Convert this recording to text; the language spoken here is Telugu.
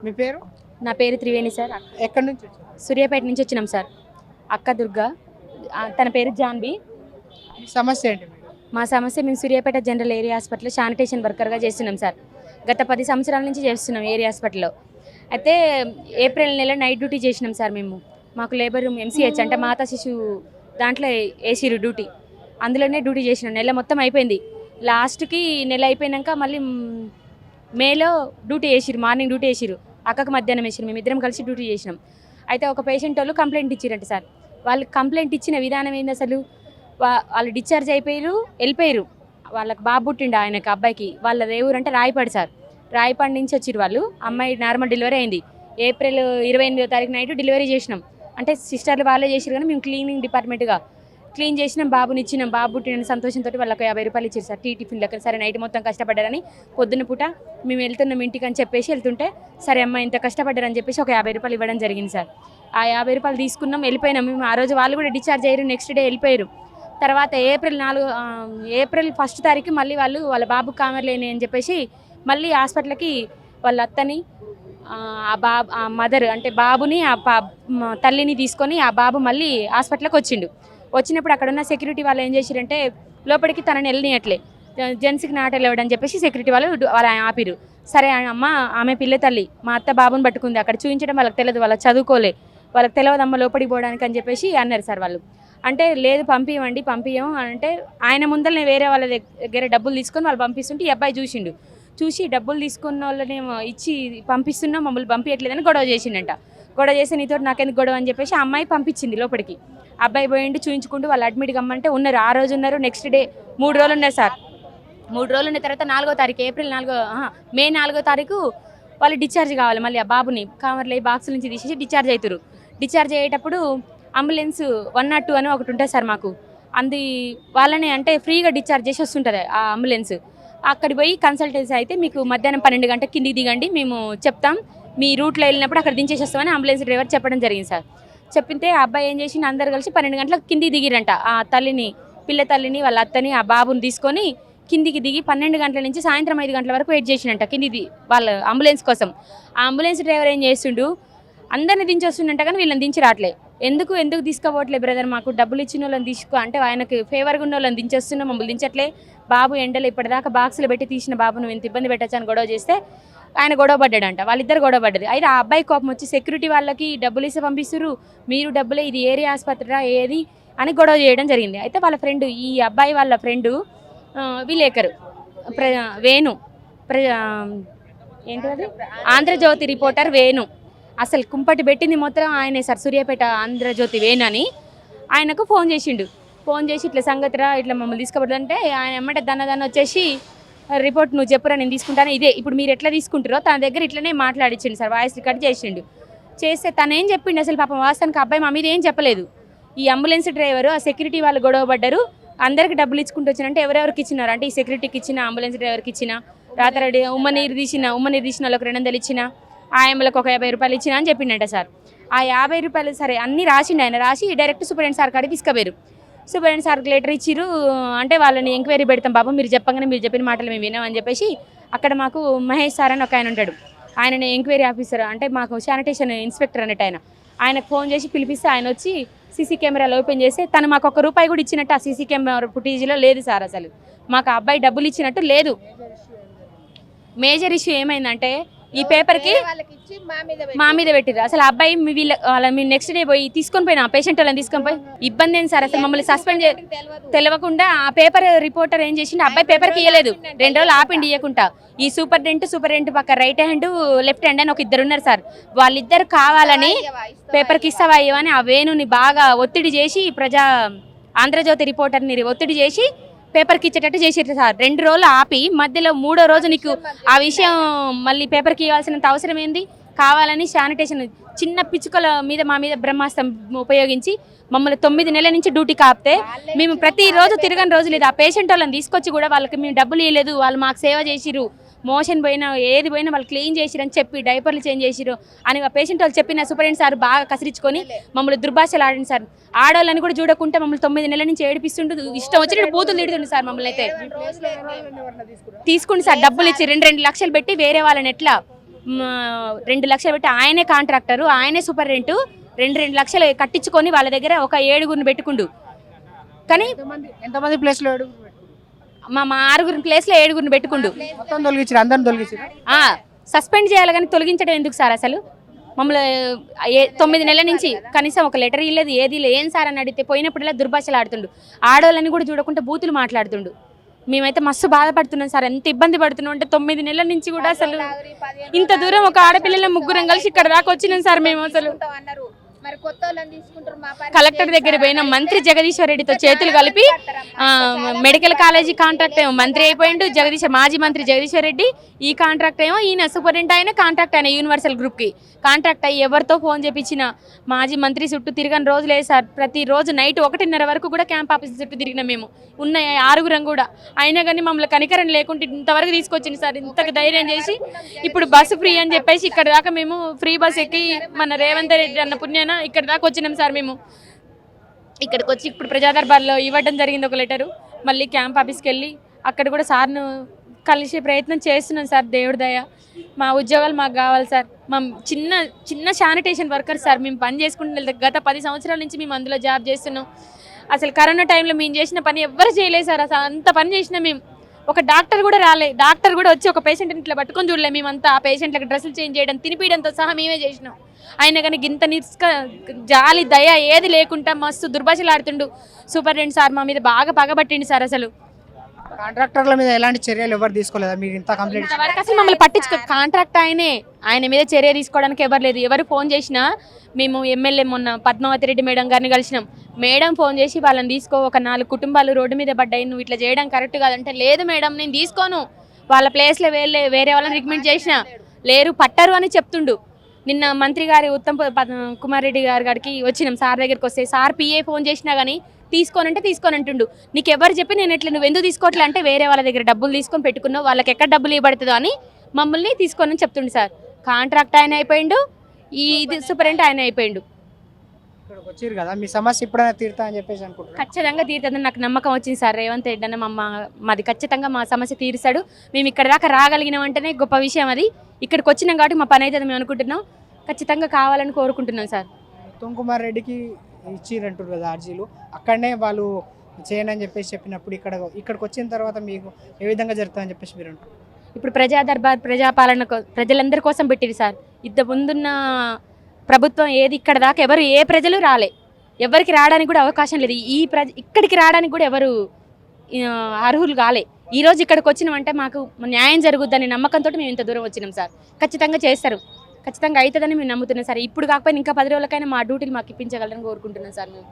మీ పేరు? నా పేరు త్రివేణి సార్. ఎక్కడి నుంచి వచ్చారు? సూర్యాపేట నుంచి వచ్చినాం సార్. అక్క దుర్గా, తన పేరు జాన్వి. మీ సమస్య ఏంటి? మా సమస్య, మేము సూర్యాపేట జనరల్ ఏరియా హాస్పిటల్లో శానిటేషన్ వర్కర్గా చేస్తున్నాం సార్. గత 10 సంవత్సరాల నుంచి చేస్తున్నాం ఏరియా హాస్పిటల్లో. అయితే ఏప్రిల్ నెల నైట్ డ్యూటీ చేసినాం సార్ మేము. మాకు లేబర్ రూమ్ ఎంసీహెచ్ అంటే మాతా శిశువు దాంట్లో వేసిరు డ్యూటీ. అందులోనే డ్యూటీ చేసినాం. నెల మొత్తం అయిపోయింది. లాస్ట్కి నెల అయిపోయాక మళ్ళీ మేలో డ్యూటీ వేసిరు, మార్నింగ్ డ్యూటీ వేసిరు, అక్కకు మధ్యాహ్నం వేసిరు. మేమిద్దరం కలిసి డ్యూటీ చేసినాం. అయితే ఒక పేషెంట్ వాళ్ళు కంప్లైంట్ ఇచ్చిరంట సార్. వాళ్ళు కంప్లైంట్ ఇచ్చిన విధానం ఏంది అసలు, వాళ్ళు డిశ్చార్జ్ అయిపోయారు, వెళ్ళిపోయారు. వాళ్ళకి బాబు పుట్టిండు ఆయనకి, అబ్బాయికి. వాళ్ళ దేవురు అంటే రాయపాడు సార్. రాయపాడు నుంచి వచ్చిరు వాళ్ళు. అమ్మాయి నార్మల్ డెలివరీ అయింది. ఏప్రిల్ 28వ తారీఖు నైట్ డెలివరీ చేసినాం. అంటే సిస్టర్లు వాళ్ళే చేసిరు, కానీ మేము క్లీనింగ్ డిపార్ట్మెంట్గా క్లీన్ చేసినాం. బాబుని ఇచ్చినాం. బాబు పుట్టిన సంతోషంతో వాళ్ళకి 50 రూపాయలు ఇచ్చారు సార్ టీ టిఫిన్ లెక్క. సరే నైట్ మొత్తం కష్టపడ్డారని పొద్దున్న పూట మేము వెళ్తున్నాం ఇంటికి అని చెప్పేసి వెళ్తుంటే, సరే అమ్మ ఇంత కష్టపడ్డారని చెప్పేసి ఒక 50 రూపాయలు ఇవ్వడం జరిగింది సార్. ఆ 50 రూపాయలు తీసుకున్నాం, వెళ్ళిపోయినాం మేము. ఆ రోజు వాళ్ళు కూడా డిశ్చార్జ్ అయ్యారు, నెక్స్ట్ డే వెళ్ళిపోయారు. తర్వాత ఏప్రిల్ 1వ తారీఖు మళ్ళీ వాళ్ళ బాబు కామర్లేని అని చెప్పేసి మళ్ళీ హాస్పిటల్కి వాళ్ళ అత్తని, ఆ మదర్ అంటే బాబుని, తల్లిని తీసుకొని ఆ బాబు మళ్ళీ హాస్పిటల్కి వచ్చినప్పుడు అక్కడ ఉన్న సెక్యూరిటీ వాళ్ళు ఏం చేశారంటే, లోపలికి తనని వెళ్ళనియట్లే, జెంట్స్కి నాట్ వెళ్ళవడం అని చెప్పేసి సెక్యూరిటీ వాళ్ళు ఆపిరు. సరే అమ్మ, ఆమె పిల్ల తల్లి, మా అత్త బాబుని పట్టుకుంది, అక్కడ చూపించడం వాళ్ళకి తెలియదు, వాళ్ళకి చదువుకోలే, వాళ్ళకి తెలియదమ్మ లోపలికి పోవడానికి అని చెప్పేసి అన్నారు సార్ వాళ్ళు. అంటే లేదు పంపించం అంటే ఆయన ముందరనే వేరే వాళ్ళ దగ్గర డబ్బులు తీసుకొని వాళ్ళు పంపిస్తుంటే ఈ అబ్బాయి చూసి డబ్బులు తీసుకున్న వాళ్ళని ఇచ్చి పంపిస్తున్నాం, మమ్మల్ని పంపించట్లేదని గొడవ చేసిండంట. గొడవ చేసి నీతో నాకెందుకు గొడవ అని చెప్పేసి ఆ అమ్మాయి పంపించింది లోపలికి. అబ్బాయి పోయిండు, చూయించుకుంటూ వాళ్ళు అడ్మిట్ కమ్మంటే ఉన్నారు. ఆ రోజు ఉన్నారు, నెక్స్ట్ డే 3 రోజులు ఉన్నారు సార్. 3 రోజులు ఉన్న తర్వాత 4వ తారీఖు మే 4వ తారీఖు వాళ్ళు డిశ్చార్జ్ కావాలి. మళ్ళీ ఆ బాబుని కామర్లే బాక్స్ నుంచి తీసేసి డిశ్చార్జ్ అవుతారు. డిశ్చార్జ్ అయ్యేటప్పుడు అంబులెన్స్ 102 అని ఒకటి ఉంటుంది సార్ మాకు. వాళ్ళని అంటే ఫ్రీగా డిశ్చార్జ్ చేసి వస్తుంటుంది ఆ అంబులెన్స్. అక్కడికి పోయి కన్సల్టెన్సీ అయితే మీకు మధ్యాహ్నం 12 గంటలకు కిందికి దిగండి, మేము చెప్తాం, మీ రూట్లో వెళ్ళినప్పుడు అక్కడ దించేసి వస్తామని అంబులెన్స్ డ్రైవర్ చెప్పడం జరిగింది సార్. చెప్తే ఆ అబ్బాయి ఏం చేసి అందరు కలిసి 12 గంటలకు కిందికి దిగిరంట. ఆ పిల్ల తల్లిని, వాళ్ళ అత్తని, ఆ బాబుని తీసుకొని కిందికి దిగి 12 గంటల నుంచి సాయంత్రం 5 గంటల వరకు వెయిట్ చేసినంట కిందిది వాళ్ళ అంబులెన్స్ కోసం. ఆ అంబులెన్స్ డ్రైవర్ ఏం చేస్తుండు, అందరిని దించి వస్తుండంట, కానీ వీళ్ళని దించి రావట్లే. ఎందుకు తీసుకోవట్లేదు బ్రదర్, మాకు డబ్బులు ఇచ్చిన వాళ్ళని తీసుకో అంటే ఆయనకు ఫేవర్గా ఉన్న వాళ్ళని దించేస్తున్నాం, మమ్మల్ని దించట్లే. బాబు ఎండలు ఇప్పటిదాకా బాక్సులు పెట్టి తీసిన బాబును ఇంత ఇబ్బంది పెట్టచ్చు అని గొడవ చేస్తే ఆయన గొడవ పడ్డాడంట. వాళ్ళిద్దరు గొడవ పడ్డది. అయితే ఆ అబ్బాయి కోపం వచ్చి సెక్యూరిటీ వాళ్ళకి డబ్బులు ఇస్తే పంపిస్తున్నారు, మీరు డబ్బులే, ఇది ఏరియా ఆసుపత్రిరా ఏది అని గొడవ చేయడం జరిగింది. అయితే వాళ్ళ ఫ్రెండ్, ఈ అబ్బాయి వాళ్ళ ఫ్రెండు విలేకరు వేణు, ఏంటది ఆంధ్రజ్యోతి రిపోర్టర్ వేణు, అసలు కుంపటి పెట్టింది మొత్తం ఆయనే సార్. సూర్యాపేట ఆంధ్రజ్యోతి వేణు అని ఆయనకు ఫోన్ చేసి ఇట్లా సంగతిరా, ఇట్లా మమ్మల్ని తీసుకుపోతుంటే ఆయన ఎమ్మటే దాన్ని వచ్చేసి రిపోర్ట్ నువ్వు చెప్పురా నేను తీసుకుంటాను, ఇదే ఇప్పుడు మీరు ఎట్లా తీసుకుంటారో తన దగ్గర ఇట్లనే మాట్లాడించిండు సార్. వాయిస్ రికార్డ్ చేస్తే తను ఏం చెప్పిండు అసలు, పాపం వాస్తవానికి అబ్బాయి మా మీద ఏం చెప్పలేదు. ఈ అంబులెన్స్ డ్రైవరు, ఆ సెక్యూరిటీ వాళ్ళు గొడవ పడ్డారు, అందరికి డబ్బులు ఇచ్చుకుంటూ వచ్చినంటే ఎవరెవరికి ఇచ్చినారు అంటే, ఈ సెక్యూరిటీకి ఇచ్చిన, అంబులెన్స్ డ్రైవర్కి ఇచ్చిన, రాత్రి ఉమ్మనీరు తీసిన వాళ్ళకి 200 ఇచ్చిన, ఆయమ్మలకు ఒక 50 రూపాయలు ఇచ్చిన అని చెప్పిండట సార్. ఆ 50 రూపాయలు సరే అన్నీ రాసిండు ఆయన. రాసి డైరెక్ట్ సూపరింటెండెంట్ సార్ కాడికి తీసుకుపోయారు. సూపరింటెండెంట్ సార్కి లెటర్ ఇచ్చిరు. అంటే వాళ్ళని ఎంక్వైరీ పెడతాం బాబు, మీరు చెప్పగానే మీరు చెప్పిన మాటలు మేము వినామని చెప్పేసి అక్కడ మాకు మహేష్ సార్ అని ఒక ఆయన ఉంటాడు, ఆయనని ఎంక్వైరీ ఆఫీసర్ అంటే మాకు శానిటేషన్ ఇన్స్పెక్టర్ అన్నట్టు ఆయనకు ఫోన్ చేసి పిలిపిస్తే ఆయన వచ్చి సీసీ కెమెరాలు ఓపెన్ చేసి తను మాకు 1 రూపాయి కూడా ఇచ్చినట్టు ఆ సీసీ కెమెరా ఫుటేజ్లో లేదు సార్. అసలు మాకు ఆ అబ్బాయి డబ్బులు ఇచ్చినట్టు లేదు. మేజర్ ఇష్యూ ఏమైందంటే, ఈ పేపర్కి మా మీద పెట్టిర్రు. అసలు అబ్బాయి మీ నెక్స్ట్ డే పోయి తీసుకొని పోయినా పేషెంట్ వాళ్ళని తీసుకొని పోయి ఇబ్బంది ఏంది సార్, అసలు మమ్మల్ని సస్పెండ్ తెలియకుండా ఆ పేపర్ రిపోర్టర్ ఏం చేసిండు, అబ్బాయి పేపర్కి ఇవ్వలేదు, 2 రోజులు ఆపిండి ఇవ్వకుండా. ఈ సూపరింటెండెంట్ పక్క రైట్ హ్యాండ్ లెఫ్ట్ హ్యాండ్ అని ఒక 2 ఉన్నారు సార్. వాళ్ళిద్దరు కావాలని పేపర్కి ఇస్తావా ఇవ్వని ఆ వేణుని బాగా ఒత్తిడి చేసి, ఆంధ్రజ్యోతి రిపోర్టర్ని ఒత్తిడి చేసి పేపర్కి ఇచ్చేటట్టు చేసేట సార్. 2 రోజులు ఆపి మధ్యలో 3వ రోజు నీకు ఆ విషయం మళ్ళీ పేపర్కి ఇవ్వాల్సినంత అవసరం ఏంది, కావాలని శానిటేషన్ చిన్న పిచ్చుకల మీద మా మీద బ్రహ్మాస్త్రం ఉపయోగించి మమ్మల్ని 9 నెలల నుంచి డ్యూటీ కాపితే మేము ప్రతిరోజు తిరగని రోజు లేదు. ఆ పేషెంట్ వాళ్ళని తీసుకొచ్చి కూడా వాళ్ళకి మేము డబ్బులు ఇవ్వలేదు, వాళ్ళు మాకు సేవ చేసిరు, మోషన్ పోయినా ఏది పోయినా వాళ్ళు క్లీన్ చేసిరు అని చెప్పి డైపర్లు చేంజ్ చేసిరు అని ఆ పేషెంట్ వాళ్ళు చెప్పిన సూపరింటెండెంట్ సార్ బాగా కసిరించుకొని మమ్మల్ని దుర్భాషలు ఆడండి సార్. ఆడవాళ్ళని కూడా చూడకుండా మమ్మల్ని 9 నెలల నుంచి ఏడిపిస్తుంటూ ఇష్టం వచ్చినట్టు బూతులు తిడుతుండే సార్. మమ్మల్ని అయితే తీసుకుండి సార్, డబ్బులు ఇచ్చి 2 లక్షలు పెట్టి వేరే వాళ్ళని ఎట్లా 2 లక్షలు పెట్టి ఆయనే కాంట్రాక్టరు, ఆయనే సూపరింటెండెంట్, 2 లక్షలు కట్టించుకొని వాళ్ళ దగ్గర ఒక 7గురిని పెట్టుకుండు. కానీ ఎంతమంది ప్లేస్లో మా 6 ప్లేస్లో 7గురిని పెట్టుకుండు. మొత్తం తొలగించారు, అందరిని తొలగించారు. సస్పెండ్ చేయాలి కానీ తొలగించడం ఎందుకు సార్? అసలు మమ్మల్ని 9 నెలల నుంచి కనీసం ఒక లెటర్ ఇవ్వలేదు, ఏది లేదు. ఏం సార్ అని అడిగితే పోయినప్పుడల్లా దుర్భాషలు ఆడుతుండు, ఆడవాళ్ళని కూడా చూడకుండా బూతులు మాట్లాడుతుండు. మేమైతే మస్తు బాధపడుతున్నాం సార్, ఎంత ఇబ్బంది పడుతున్నాం అంటే 9 నెలల నుంచి కూడా అసలు ఇంత దూరం ఒక ఆడపిల్లల ముగ్గురం కలిసి ఇక్కడ దాకా వచ్చినాం సార్. మేము అసలు కలెక్టర్ దగ్గర పోయిన మంత్రి జగదీశ్వర్ రెడ్డితో చేతులు కలిపి మెడికల్ కాలేజీ కాంట్రాక్ట్ ఏమో మంత్రి అయిపోయిండు మాజీ మంత్రి జగదీశ్వర్ రెడ్డి. ఈ కాంట్రాక్ట్ ఏమో ఈయన సూపరింటెండెంట్ అయినా కాంట్రాక్ట్ అయినా యూనివర్సల్ గ్రూప్కి కాంట్రాక్ట్ అయ్యి ఎవరితో ఫోన్ చేపించిన మాజీ మంత్రి చుట్టూ తిరగని రోజులే సార్. ప్రతిరోజు నైట్ 1:30 వరకు కూడా క్యాంప్ ఆఫీస్ చుట్టూ తిరిగిన మేము ఉన్న 6గురం కూడా. అయినా కానీ మమ్మల్ని కనికరం లేకుంటే ఇంతవరకు తీసుకొచ్చింది సార్. ఇంతకు ధైర్యం చేసి ఇప్పుడు బస్సు ఫ్రీ అని చెప్పేసి ఇక్కడ దాకా మేము ఫ్రీ బస్ ఎక్కి మన రేవంత్ రెడ్డి అన్న పుణ్యాన ఇక్కడ దాకా వచ్చినాం సార్. మేము ఇక్కడికి వచ్చి ఇప్పుడు ప్రజాదర్బార్లో ఇవ్వడం జరిగింది ఒక లెటరు. మళ్ళీ క్యాంప్ ఆఫీస్కి వెళ్ళి అక్కడ కూడా సార్ను కలిసే ప్రయత్నం చేస్తున్నాం సార్. దేవుడి దయ, మా ఉద్యోగాలు మాకు కావాలి సార్. మా చిన్న శానిటేషన్ వర్కర్ సార్. మేము పని చేసుకుంటున్న గత 10 సంవత్సరాల నుంచి మేము అందులో జాబ్ చేస్తున్నాం. అసలు కరోనా టైంలో మేము చేసిన పని ఎవ్వరు చేయలేదు సార్. అసలు అంత పని చేసినా మేము ఒక డాక్టర్ కూడా రాలే. డాక్టర్ కూడా వచ్చి ఒక పేషెంట్ని ఇట్లా పట్టుకొని చూడలే. మేమంతా ఆ పేషెంట్లకు డ్రెస్సులు చేంజ్ చేయడం, తినిపించడంతో సహా మేమే చేసినాం. అయినా కానీ గింత జాలి దయ ఏది లేకుండా మస్తు దుర్భాషలు ఆడుతుండు సూపరింటెండెంట్ సార్. మా మీద బాగా పగబట్టిండు సార్. అసలు కాంట్రాక్టర్ల మీద ఎలాంటి చర్యలు ఎవరు తీసుకోలేదా? మీరు ఇంత కంప్లైంట్ ఇంతవరకు అసలు మమ్మల్ని కాంట్రాక్ట్ ఆయన మీద చర్య తీసుకోవడానికి ఎవరు లేదు. ఎవరు ఫోన్ చేసినా మేము ఎమ్మెల్యే మొన్న పద్మావతి రెడ్డి మేడం గారిని కలిసినాం. మేడం ఫోన్ చేసి వాళ్ళని తీసుకో, ఒక 4 కుటుంబాలు రోడ్డు మీద పడ్డాయి, నువ్వు ఇట్లా చేయడం కరెక్ట్ కాదంటే, లేదు మేడం నేను తీసుకోను, వాళ్ళ ప్లేస్లో వేరే వాళ్ళని రికమెండ్ చేసిన లేరు, పట్టరు అని చెప్తుండు. నిన్న మంత్రి గారి ఉత్తమ్ కుమార్ రెడ్డి గారికి వచ్చినాం. సార్ దగ్గరికి వస్తే సార్ పిఏ ఫోన్ చేసినా కానీ తీసుకోని అంటుండు. నీకు ఎవరు చెప్పి నేను ఎట్లా నువ్వు ఎందుకు తీసుకోవట్లే అంటే, వేరే వాళ్ళ దగ్గర డబ్బులు తీసుకొని పెట్టుకున్నావు, వాళ్ళకి ఎక్కడ డబ్బులు ఇవ్వబడుతుందో అని మమ్మల్ని తీసుకోనని చెప్తుండు సార్. కాంట్రాక్ట్ ఆయన అయిపోయిండు, ఇది సూపరింటెండెంట్ ఆయన అయిపోయిండు. ఇక్కడికి వచ్చారు కదా, మీ సమస్య ఎప్పుడైనా తీరుతా అని చెప్పేసి అనుకుంటున్నాను. ఖచ్చితంగా తీరుతుందని నాకు నమ్మకం వచ్చింది సార్. రేవంత్ రెడ్డి అన్న మాది ఖచ్చితంగా మా సమస్య తీరుస్తాడు. మేము ఇక్కడ దాకా రాగలిగినాం అంటేనే గొప్ప విషయం అది. ఇక్కడికి వచ్చినాం కాబట్టి మా పని అయితే మేము అనుకుంటున్నాం. ఖచ్చితంగా కావాలని కోరుకుంటున్నాం సార్. ఉత్తమ్ కుమార్ రెడ్డికి ఇచ్చిరంటారు కదా అర్జీలు, అక్కడనే వాళ్ళు చేయను అని చెప్పేసి చెప్పినప్పుడు ఇక్కడికి వచ్చిన తర్వాత మీకు ఏ విధంగా జరుగుతుందని చెప్పేసి మీరు అంటారు? ఇప్పుడు ప్రజాదర్బార్ ప్రజాపాలన ప్రజలందరి కోసం పెట్టింది సార్. ఇంత ముందున్న ప్రభుత్వం ఏది ఇక్కడ దాకా ఎవరు ఏ ప్రజలు రాలే, ఎవరికి రావడానికి కూడా అవకాశం లేదు. ఇక్కడికి రావడానికి కూడా ఎవరు అర్హులు కాలే. ఈరోజు ఇక్కడికి వచ్చినామంటే మాకు న్యాయం జరుగుద్దని నమ్మకంతో మేము ఇంత దూరం వచ్చినాం సార్. ఖచ్చితంగా చేస్తారు, ఖచ్చితంగా అవుతుందని మేము నమ్ముతున్నాం సార్. ఇప్పుడు కాకపోయినా ఇంకా 10 రోజులకైనా మా డ్యూటీలు మాకు ఇప్పించగలరని కోరుకుంటున్నాం సార్ మేము.